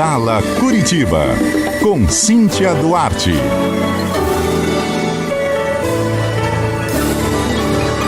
Pedala Curitiba, com Cíntia Duarte.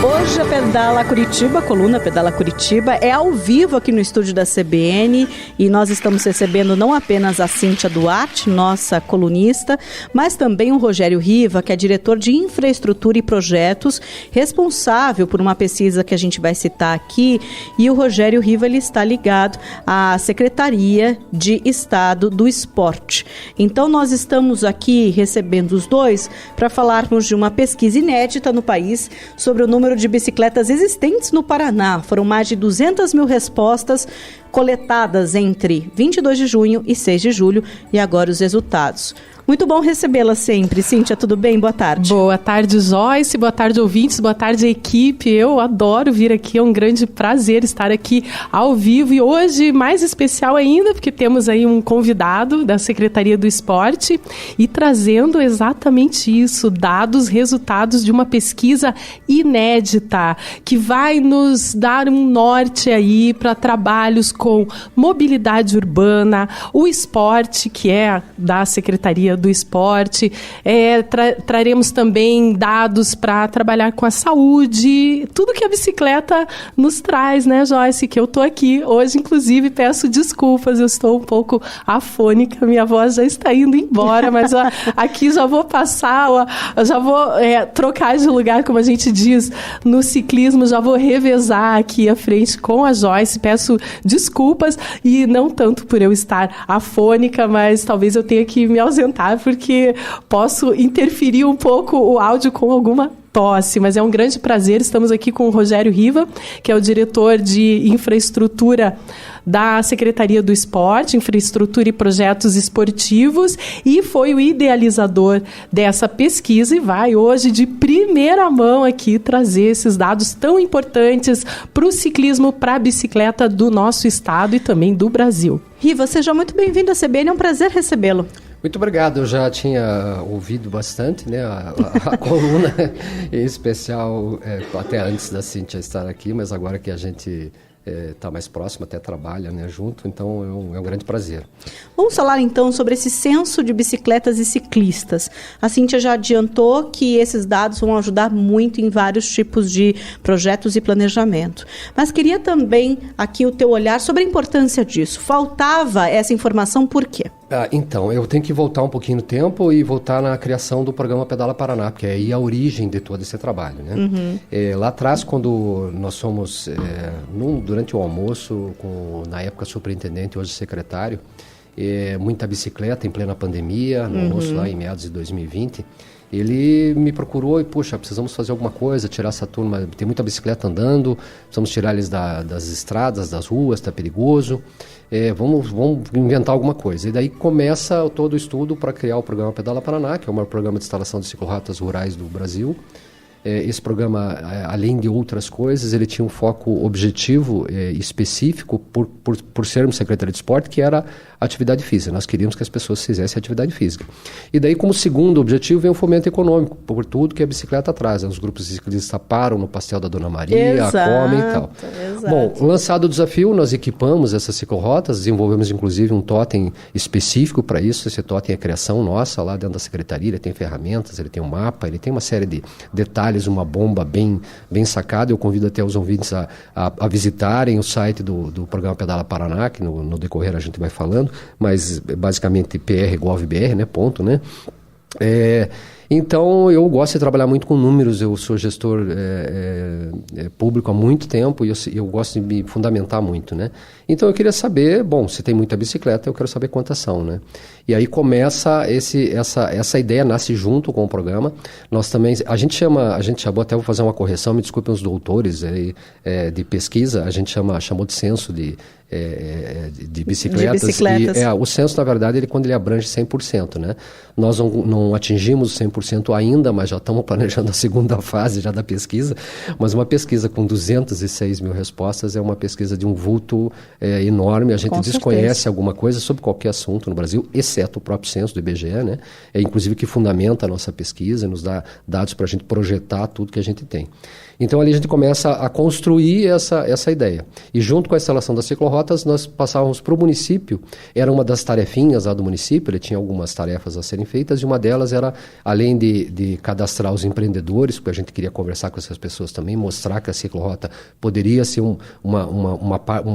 Hoje a Pedala Curitiba, a coluna Pedala Curitiba, é ao vivo aqui no estúdio da CBN e nós estamos recebendo não apenas a Cíntia Duarte, nossa colunista, mas também o Rogério Riva, que é diretor de infraestrutura e projetos, responsável por uma pesquisa que a gente vai citar aqui, e o Rogério Riva ele está ligado à Secretaria de Estado do Esporte. Então nós estamos aqui recebendo os dois para falarmos de uma pesquisa inédita no país sobre o número de bicicletas existentes no Paraná. Foram mais de 200 mil respostas coletadas entre 22 de junho e 6 de julho e agora os resultados. Muito bom recebê-la sempre. Cíntia, tudo bem? Boa tarde. Boa tarde, Joyce. Boa tarde, ouvintes. Boa tarde, equipe. Eu adoro vir aqui. É um grande prazer estar aqui ao vivo. E hoje, mais especial ainda, porque temos aí um convidado da Secretaria do Esporte e trazendo exatamente isso, dados, resultados de uma pesquisa inédita, que vai nos dar um norte aí para trabalhos com mobilidade urbana, o esporte, que é da Secretaria do Esporte, traremos também dados para trabalhar com a saúde, tudo que a bicicleta nos traz, né, Joyce, que eu tô aqui hoje, inclusive, peço desculpas, eu estou um pouco afônica, minha voz já está indo embora, mas aqui já vou passar, já vou trocar de lugar, como a gente diz no ciclismo, já vou revezar aqui à frente com a Joyce, peço desculpas, e não tanto por eu estar afônica, mas talvez eu tenha que me ausentar, porque posso interferir um pouco o áudio com alguma tosse, mas é um grande prazer. Estamos aqui com o Rogério Riva, que é o diretor de infraestrutura da Secretaria do Esporte, Infraestrutura e Projetos Esportivos, e foi o idealizador dessa pesquisa e vai hoje de primeira mão aqui trazer esses dados tão importantes para o ciclismo, para a bicicleta do nosso estado e também do Brasil. Riva, seja muito bem-vindo à CBN, é um prazer recebê-lo. Muito obrigado, eu já tinha ouvido bastante, né, a coluna, em especial até antes da Cíntia estar aqui, mas agora que a gente está mais próximo, até trabalha, né, junto, então é um grande prazer. Vamos falar então sobre esse censo de bicicletas e ciclistas. A Cíntia já adiantou que esses dados vão ajudar muito em vários tipos de projetos e planejamento. Mas queria também aqui o teu olhar sobre a importância disso. Faltava essa informação por quê? Então, eu tenho que voltar um pouquinho no tempo e voltar na criação do programa Pedala Paraná, porque é aí a origem de todo esse trabalho, né? Uhum. Lá atrás, quando nós fomos, durante o almoço, na época superintendente, hoje secretário, muita bicicleta em plena pandemia, no almoço lá em meados de 2020, ele me procurou e, puxa, precisamos fazer alguma coisa, tirar essa turma, tem muita bicicleta andando, precisamos tirar eles das estradas, das ruas, está perigoso. Vamos inventar alguma coisa. E daí começa todo o estudo para criar o programa Pedala Paraná, que é o maior programa de instalação de ciclorotas rurais do Brasil. Esse programa, além de outras coisas, ele tinha um foco objetivo específico por sermos Secretaria de Esporte, que era a atividade física. Nós queríamos que as pessoas fizessem atividade física. E daí, como segundo objetivo, vem o fomento econômico, por tudo que a bicicleta traz. Os grupos de ciclistas param no Pastel da Dona Maria, comem e tal. Exato. Bom, lançado o desafio, nós equipamos essas ciclorotas, desenvolvemos inclusive um totem específico para isso. Esse totem é criação nossa lá dentro da Secretaria, ele tem ferramentas, ele tem um mapa, ele tem uma série de detalhes, uma bomba bem sacada. Eu convido até os ouvintes a visitarem o site do programa Pedala Paraná, que no decorrer a gente vai falando, mas basicamente PR.gov.br, né, ponto, né? Então, eu gosto de trabalhar muito com números, eu sou gestor público há muito tempo e eu gosto de me fundamentar muito, né? Então, eu queria saber, bom, se tem muita bicicleta, eu quero saber quantas são, né? E aí começa essa ideia, nasce junto com o programa. Nós também, a gente chamou, até vou fazer uma correção, me desculpem os doutores de pesquisa, a gente chamou de censo de bicicletas. E, o censo, na verdade, quando ele abrange 100%, né? Nós não atingimos 100% 100% ainda, mas já estamos planejando a segunda fase já da pesquisa. Mas uma pesquisa com 206 mil respostas é uma pesquisa de um vulto enorme. A gente desconhece alguma coisa sobre qualquer assunto no Brasil, exceto o próprio censo do IBGE, né? Inclusive que fundamenta a nossa pesquisa, nos dá dados para a gente projetar tudo que a gente tem. Então, ali a gente começa a construir essa ideia. E junto com a instalação das ciclorotas, nós passávamos para o município. Era uma das tarefinhas lá do município, ele tinha algumas tarefas a serem feitas, e uma delas era, além de cadastrar os empreendedores, porque a gente queria conversar com essas pessoas também, mostrar que a ciclorota poderia ser um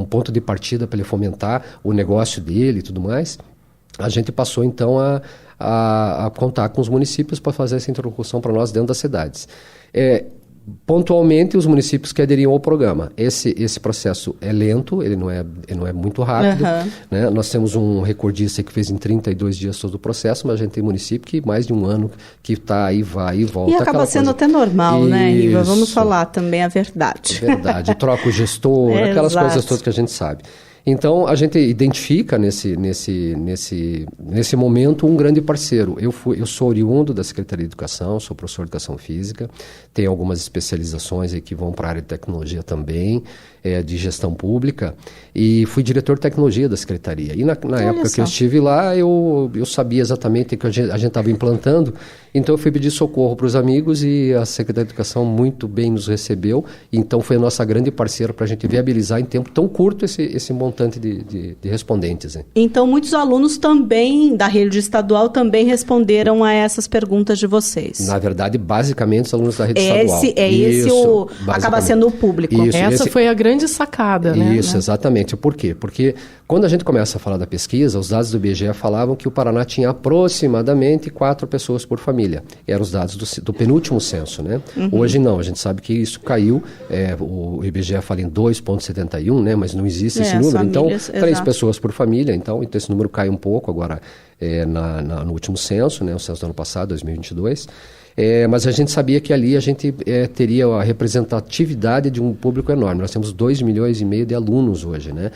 ponto de partida para ele fomentar o negócio dele e tudo mais. A gente passou, então, a contar com os municípios para fazer essa interlocução para nós dentro das cidades. Pontualmente, os municípios que aderiam ao programa. Esse processo é lento, ele não é muito rápido. Né? Nós temos um recordista que fez em 32 dias todo o processo, mas a gente tem município que mais de um ano que está aí, vai e volta. E acaba sendo até normal, né, Riva? Vamos falar também a verdade. Verdade. Troca o gestor, aquelas coisas todas que a gente sabe. Então, a gente identifica nesse momento um grande parceiro. Eu sou oriundo da Secretaria de Educação, sou professor de Educação Física, tenho algumas especializações aí que vão para a área de tecnologia também, de gestão pública, e fui diretor de tecnologia da Secretaria. E na época que eu estive lá, eu sabia exatamente o que a gente estava implantando, então eu fui pedir socorro para os amigos e a Secretaria de Educação muito bem nos recebeu, então foi a nossa grande parceira para a gente viabilizar em tempo tão curto esse montante de respondentes. Hein? Então, muitos alunos também da rede estadual também responderam a essas perguntas de vocês. Na verdade, basicamente, os alunos da rede estadual. Acaba sendo o público. Essa foi a grande sacada, né? Isso, exatamente. Por quê? Porque quando a gente começa a falar da pesquisa, os dados do IBGE falavam que o Paraná tinha aproximadamente 4 pessoas por família. Eram os dados do penúltimo censo, né? Hoje não, a gente sabe que isso caiu. O IBGE fala em 2,71, né? Mas não existe esse número. Então, 3 pessoas por família. Então esse número cai um pouco agora no último censo, né? O censo do ano passado, 2022. Mas a gente sabia que ali a gente teria a representatividade de um público enorme. Nós temos 2,5 milhões de alunos hoje, né?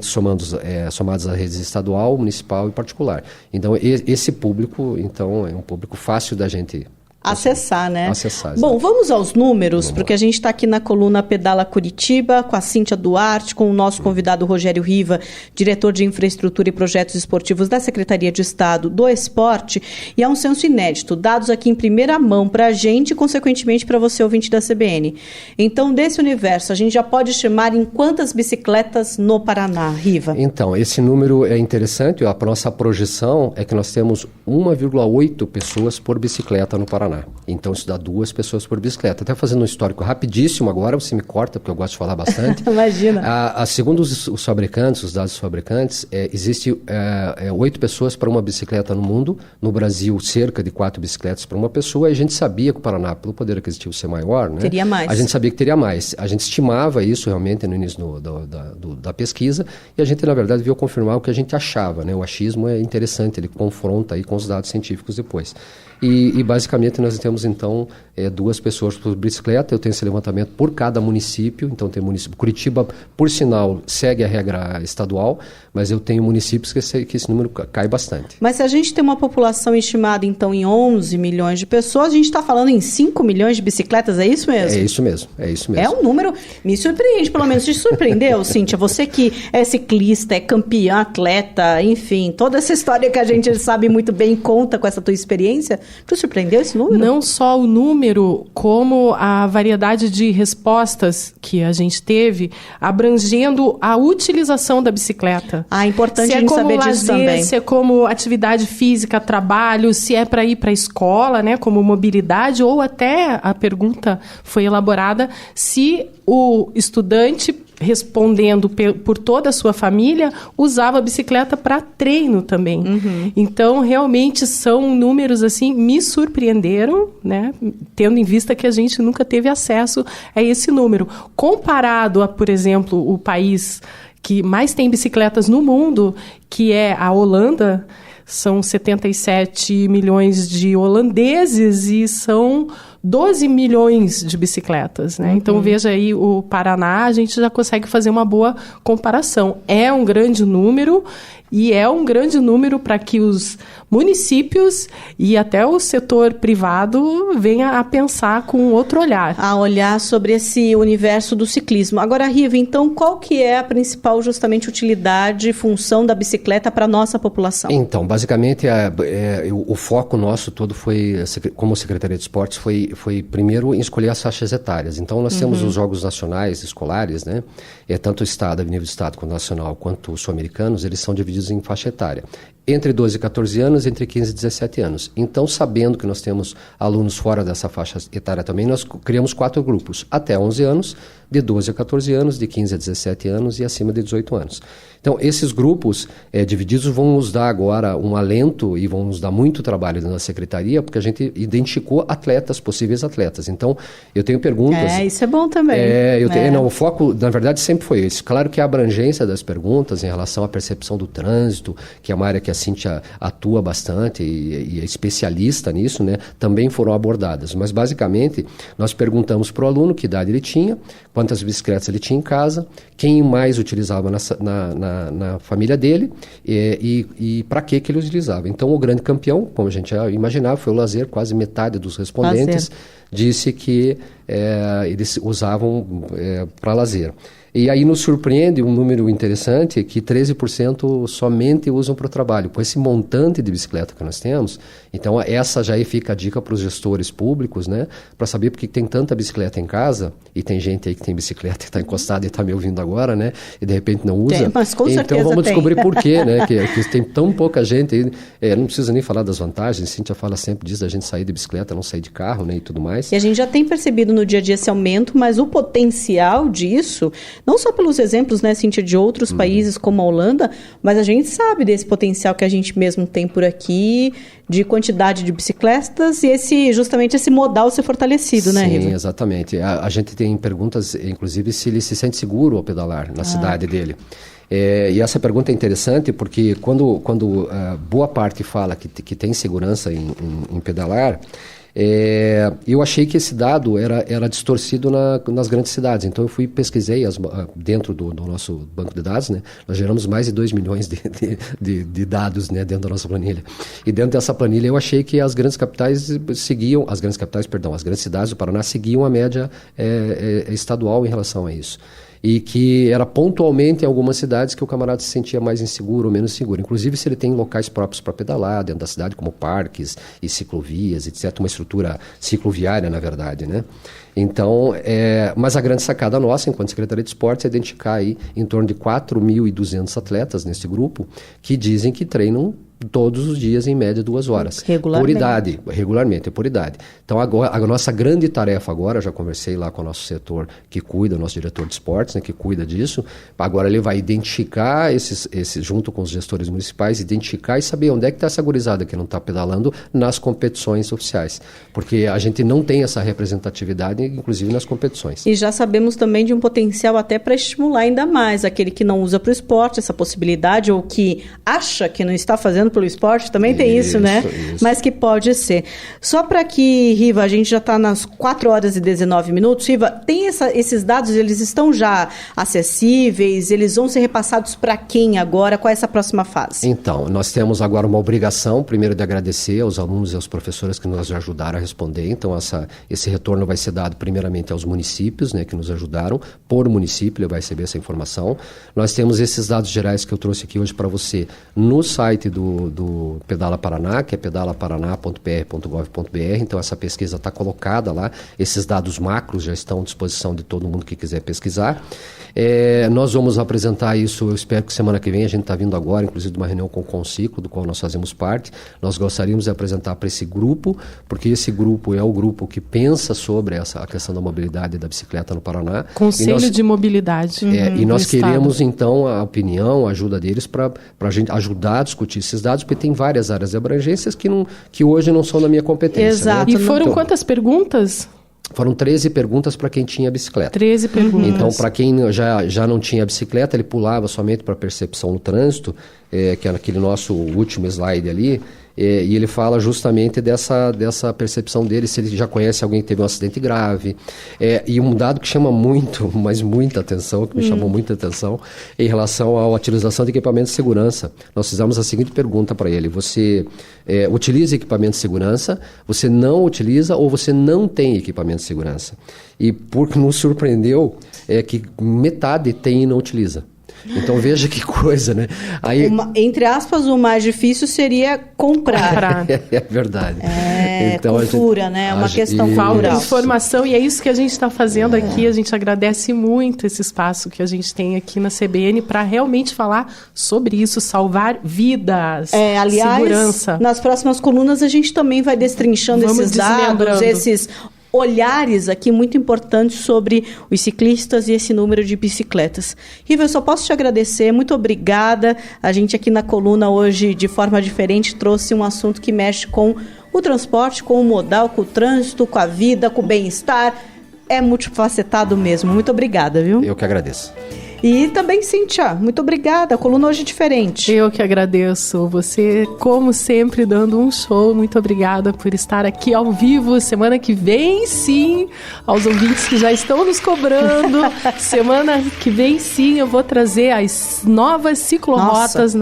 Somados à rede estadual, municipal e particular. Então, esse público, então, é um público fácil da gente acessar, né? Acessar, bom, vamos aos números, porque a gente está aqui na coluna Pedala Curitiba, com a Cíntia Duarte, com o nosso convidado Rogério Riva, diretor de Infraestrutura e Projetos Esportivos da Secretaria de Estado do Esporte, e é um censo inédito, dados aqui em primeira mão para a gente e, consequentemente, para você, ouvinte da CBN. Então, desse universo, a gente já pode chamar em quantas bicicletas no Paraná, Riva? Então, esse número é interessante, a nossa projeção é que nós temos 1,8 pessoas por bicicleta no Paraná. Então, isso dá 2 pessoas por bicicleta. Até fazendo um histórico rapidíssimo agora, você me corta, porque eu gosto de falar bastante. Imagina. Segundo os fabricantes, os dados dos fabricantes, existe 8 pessoas para uma bicicleta no mundo. No Brasil, cerca de 4 bicicletas para uma pessoa. E a gente sabia que o Paraná, pelo poder aquisitivo ser maior, né, teria mais. A gente sabia que teria mais. A gente estimava isso realmente no início da pesquisa. E a gente, na verdade, veio confirmar o que a gente achava. Né? O achismo é interessante, ele confronta aí com os dados científicos depois. E basicamente nós temos então 2 pessoas por bicicleta. Eu tenho esse levantamento por cada município. Então tem município. Curitiba, por sinal, segue a regra estadual, mas eu tenho municípios que esse número cai bastante. Mas se a gente tem uma população estimada então em 11 milhões de pessoas, a gente está falando em 5 milhões de bicicletas, é isso mesmo? É isso mesmo. É um número, me surpreende, pelo menos te surpreendeu, Cíntia? Você que é ciclista, é campeã, atleta, enfim, toda essa história que a gente sabe muito bem, conta com essa tua experiência. Tu surpreendeu esse número? Não só o número, como a variedade de respostas que a gente teve, abrangendo a utilização da bicicleta. Importante a gente saber disso também. Se é como atividade física, trabalho, se é para ir para a escola, né, como mobilidade, ou até a pergunta foi elaborada se o estudante, respondendo por toda a sua família, usava a bicicleta para treino também. Então, realmente são números, assim, me surpreenderam, né? Tendo em vista que a gente nunca teve acesso a esse número. Comparado a, por exemplo, o país que mais tem bicicletas no mundo, que é a Holanda, são 77 milhões de holandeses e são 12 milhões de bicicletas, né? Então, veja aí, o Paraná, a gente já consegue fazer uma boa comparação. É um grande número, e é um grande número para que os municípios e até o setor privado venha a pensar com outro olhar. A olhar sobre esse universo do ciclismo. Agora, Riva, então, qual que é a principal, justamente, utilidade e função da bicicleta para a nossa população? Então, basicamente, o foco nosso todo foi, como Secretaria de Esportes, foi primeiro em escolher as faixas etárias. Então, nós temos os Jogos Nacionais Escolares, né? Tanto o Estado, a nível do Estado, quanto nacional, quanto os sul-americanos, eles são divididos em faixa etária. Entre 12 e 14 anos, entre 15 e 17 anos. Então, sabendo que nós temos alunos fora dessa faixa etária também, nós criamos 4 grupos. Até 11 anos, de 12 a 14 anos, de 15 a 17 anos e acima de 18 anos. Então, esses grupos divididos vão nos dar agora um alento e vão nos dar muito trabalho na Secretaria, porque a gente identificou atletas, possíveis atletas. Então, eu tenho perguntas... isso é bom também. O foco, na verdade, sempre foi esse. Claro que a abrangência das perguntas em relação à percepção do trânsito, que é uma área que a Cíntia atua bastante e é especialista nisso, né, também foram abordadas. Mas, basicamente, nós perguntamos para o aluno que idade ele tinha, quantas bicicletas ele tinha em casa, quem mais utilizava na família dele e para que ele utilizava. Então, o grande campeão, como a gente já imaginava, foi o lazer. Quase metade dos respondentes disse que eles usavam para lazer. E aí nos surpreende um número interessante, que 13% somente usam para o trabalho. Com esse montante de bicicleta que nós temos, então essa já aí fica a dica para os gestores públicos, né? Para saber porque tem tanta bicicleta em casa, e tem gente aí que tem bicicleta e está encostada e está me ouvindo agora, né? E de repente não usa. Mas com certeza então vamos tem. descobrir por quê, né? Que tem tão pouca gente aí. Não precisa nem falar das vantagens, a Cíntia fala sempre disso, da gente sair de bicicleta, não sair de carro, né? E tudo mais. E a gente já tem percebido no dia a dia esse aumento, mas o potencial disso, não só pelos exemplos, né, Cíntia, de outros países como a Holanda, mas a gente sabe desse potencial que a gente mesmo tem por aqui, de quantidade de bicicletas e justamente esse modal ser fortalecido, né, Riva? Sim, exatamente. A gente tem perguntas, inclusive, se ele se sente seguro ao pedalar na cidade dele. E essa pergunta é interessante porque quando boa parte fala que tem segurança em pedalar, eu achei que esse dado era distorcido nas grandes cidades. Então eu pesquisei dentro do nosso banco de dados, né? Nós geramos mais de 2 milhões de dados, né, dentro da nossa planilha. E dentro dessa planilha eu achei que as grandes cidades do Paraná seguiam a média estadual em relação a isso. E que era pontualmente em algumas cidades que o camarada se sentia mais inseguro ou menos seguro. Inclusive se ele tem locais próprios para pedalar dentro da cidade, como parques e ciclovias, etc. Uma estrutura cicloviária, na verdade, né? Então, mas a grande sacada nossa, enquanto Secretaria de Esportes, é identificar aí em torno de 4.200 atletas nesse grupo que dizem que treinam todos os dias, em média, 2 horas. Regularmente, por idade. Então, agora, a nossa grande tarefa agora, já conversei lá com o nosso setor que cuida, o nosso diretor de esportes, né, que cuida disso, agora ele vai identificar junto com os gestores municipais, identificar e saber onde é que está essa gurizada que não está pedalando nas competições oficiais. Porque a gente não tem essa representatividade, inclusive nas competições. E já sabemos também de um potencial até para estimular ainda mais aquele que não usa para o esporte, essa possibilidade, ou que acha que não está fazendo pelo esporte, também tem isso, né? Isso. Mas que pode ser. Só para que, Riva, a gente já está nas 4 horas e 19 minutos. Riva, tem esses dados, eles estão já acessíveis? Eles vão ser repassados para quem agora? Qual é essa próxima fase? Então, nós temos agora uma obrigação, primeiro, de agradecer aos alunos e aos professores que nos ajudaram a responder. Então, esse retorno vai ser dado primeiramente aos municípios, né, que nos ajudaram. Por município, ele vai receber essa informação. Nós temos esses dados gerais que eu trouxe aqui hoje para você no site do Pedala Paraná, que é pedalaparaná.pr.gov.br. Então essa pesquisa está colocada lá, esses dados macros já estão à disposição de todo mundo que quiser pesquisar. Nós vamos apresentar isso, eu espero que semana que vem, a gente está vindo agora, inclusive de uma reunião com o Conciclo, do qual nós fazemos parte. Nós gostaríamos de apresentar para esse grupo, porque esse grupo é o grupo que pensa sobre a questão da mobilidade da bicicleta no Paraná. Conselho de Mobilidade. E nós queremos, então, a opinião, a ajuda deles para a gente ajudar a discutir esses dados, porque tem várias áreas de abrangências que hoje não são da minha competência. Exato. Né? E foram quantas perguntas? Foram 13 perguntas para quem tinha bicicleta. 13 perguntas. Então, para quem já não tinha bicicleta, ele pulava somente para percepção no trânsito, que é naquele nosso último slide ali, e ele fala justamente dessa percepção dele, se ele já conhece alguém que teve um acidente grave. E um dado que chama muito, mas muita atenção, que me chamou muita atenção, em relação à utilização de equipamento de segurança. Nós fizemos a seguinte pergunta para ele: você utiliza equipamento de segurança, você não utiliza ou você não tem equipamento de segurança? E porque nos surpreendeu que metade tem e não utiliza. Então veja que coisa, né? Aí, entre aspas, o mais difícil seria comprar. É verdade. Então, cultura, né? Uma questão cultural. Informação, e é isso que a gente está fazendo aqui. A gente agradece muito esse espaço que a gente tem aqui na CBN para realmente falar sobre isso, salvar vidas, aliás, segurança. Nas próximas colunas a gente também vai destrinchando esses dados, esses olhares aqui muito importantes sobre os ciclistas e esse número de bicicletas. Riva, eu só posso te agradecer, muito obrigada. A gente aqui na coluna hoje, de forma diferente, trouxe um assunto que mexe com o transporte, com o modal, com o trânsito, com a vida, com o bem-estar. É multifacetado mesmo. Muito obrigada, viu? Eu que agradeço. E também, Cíntia, muito obrigada. A coluna hoje é diferente. Eu que agradeço. Você, como sempre, dando um show. Muito obrigada por estar aqui ao vivo. Semana que vem, sim, aos ouvintes que já estão nos cobrando. Semana que vem, sim, eu vou trazer as novas ciclorotas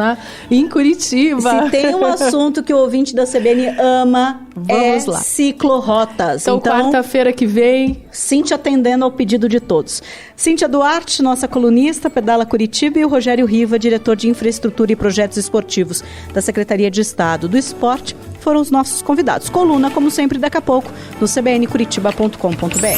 em Curitiba. Se tem um assunto que o ouvinte da CBN ama, vamos lá. Ciclorotas. Então, quarta-feira que vem, Cíntia atendendo ao pedido de todos. Cíntia Duarte, nossa colunista, Pedala Curitiba, e o Rogério Riva, diretor de Infraestrutura e Projetos Esportivos da Secretaria de Estado do Esporte, foram os nossos convidados. Coluna, como sempre, daqui a pouco, no cbncuritiba.com.br.